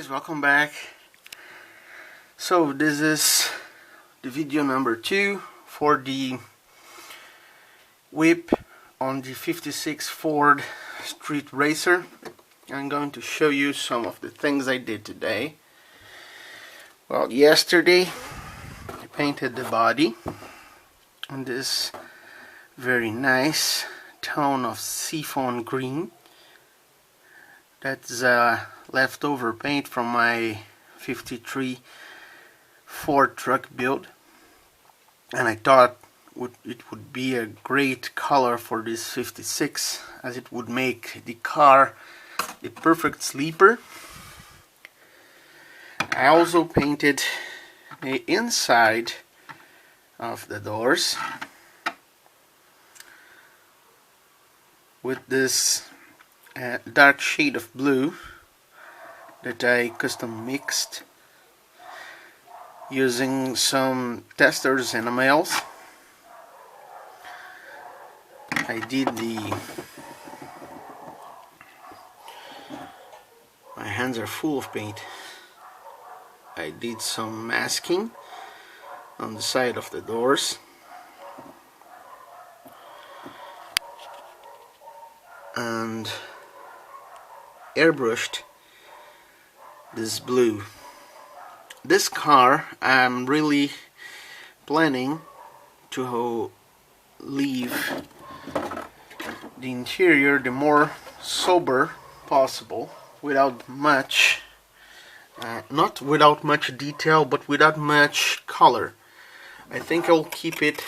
guys, welcome back. So this is the video number 2 for the WIP on the 56 Ford Street Racer. I'm going to show you some of the things I did today. Well, yesterday I painted the body on this very nice tone of seafoam green. That's leftover paint from my 53 Ford truck build, and I thought it would be a great color for this 56, as it would make the car the perfect sleeper. I also painted the inside of the doors with this dark shade of blue that I custom mixed using some testers enamels. I did my hands are full of paint. I did some masking on the side of the doors, and airbrushed this blue. This car I'm really planning to leave the interior the more sober possible, without much not without much detail, but without much color. I think I'll keep it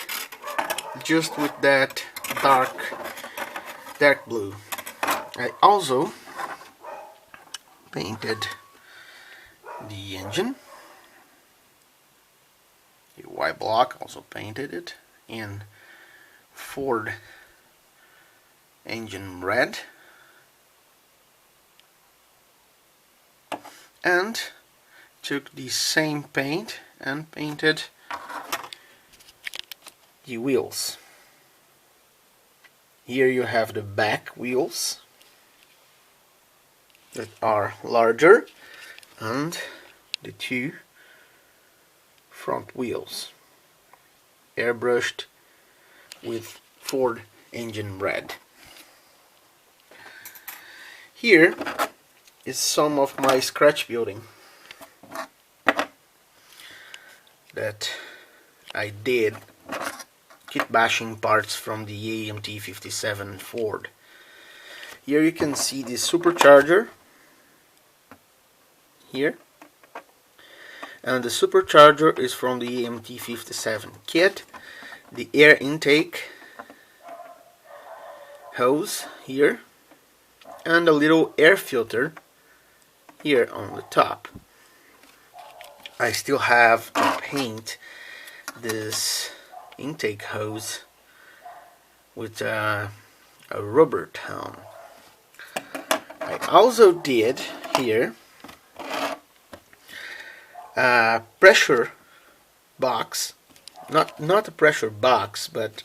just with that dark blue. I also painted the engine, the white block, also painted it in Ford engine red, and took the same paint and painted the wheels. Here you have the back wheels that are larger, and the two front wheels airbrushed with Ford engine red. Here is some of my scratch building that I did, kit bashing parts from the AMT 57 Ford. Here you can see the supercharger here, and the supercharger is from the AMT 57 kit. The air intake hose here, and a little air filter here on the top. I still have to paint this intake hose with a rubber tone. I also did here a pressure box, not a pressure box, but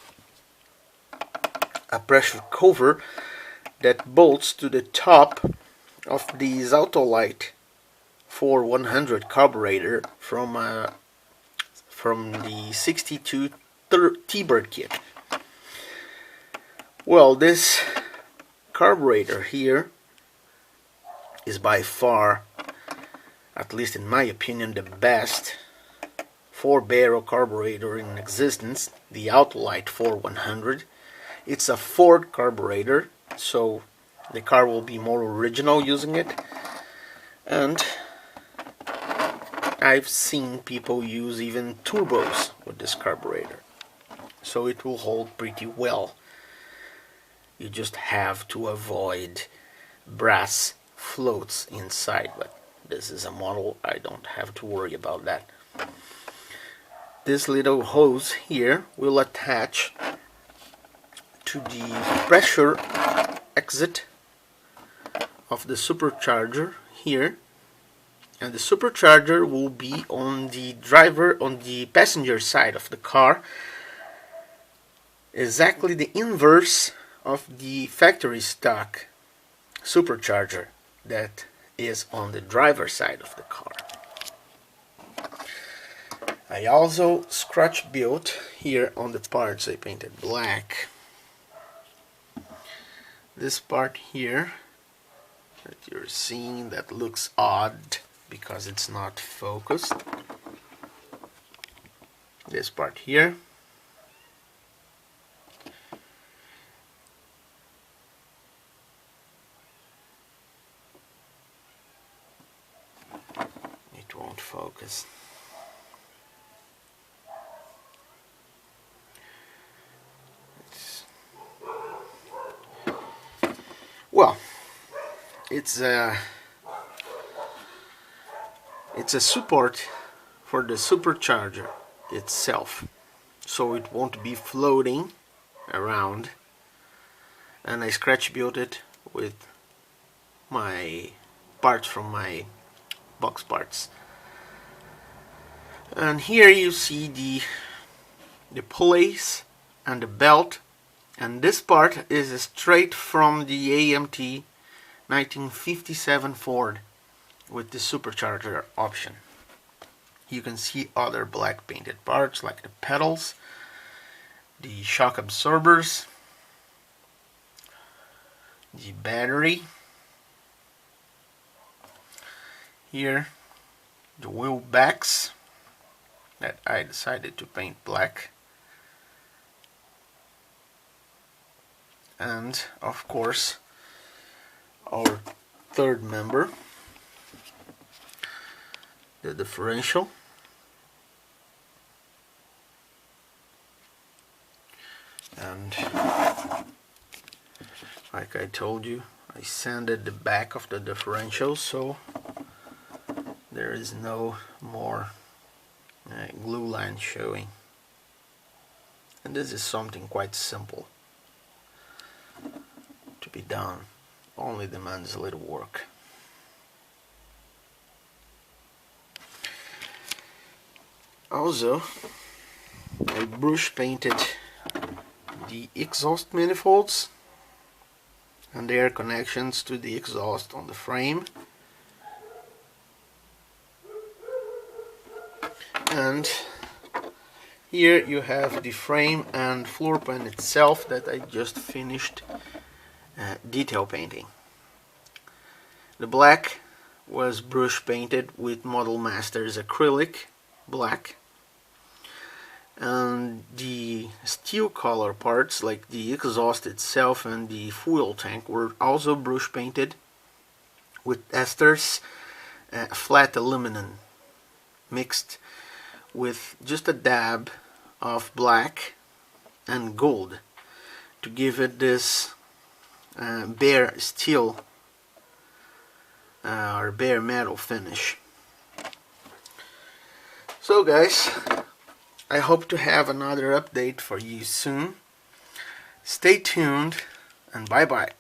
a pressure cover that bolts to the top of this Autolite 4100 carburetor from the 62 T-Bird kit. Well, this carburetor here is by far, at least in my opinion, the best 4-barrel carburetor in existence, the Autolite 4100. It's a Ford carburetor, so the car will be more original using it, and I've seen people use even turbos with this carburetor, so it will hold pretty well. You just have to avoid brass floats inside, but this is a model, I don't have to worry about that. This little hose here will attach to the pressure exit of the supercharger here, and the supercharger will be on the passenger side of the car, exactly the inverse of the factory stock supercharger that is on the driver's side of the car. I also scratch built here on the parts I painted black. This part here that you're seeing that looks odd because it's not focused. This part here. It won't focus. Well, it's a support for the supercharger itself, so it won't be floating around. And I scratch built it with my parts from my box parts. And here you see the pulleys and the belt. And this part is straight from the AMT 1957 Ford with the supercharger option. You can see other black painted parts like the pedals, the shock absorbers, the battery, here the wheel backs that I decided to paint black. And of course our third member, the differential, and like I told you, I sanded the back of the differential so there is no more glue line showing. And this is something quite simple to be done, only demands a little work. Also, I brush painted the exhaust manifolds and their connections to the exhaust on the frame. And here you have the frame and floor pan itself that I just finished detail painting. The black was brush painted with Model Master's acrylic black, and the steel color parts like the exhaust itself and the fuel tank were also brush painted with Esthers flat aluminum mixed with just a dab of black and gold to give it this bare steel or bare metal finish. So guys, I hope to have another update for you soon. Stay tuned and bye bye.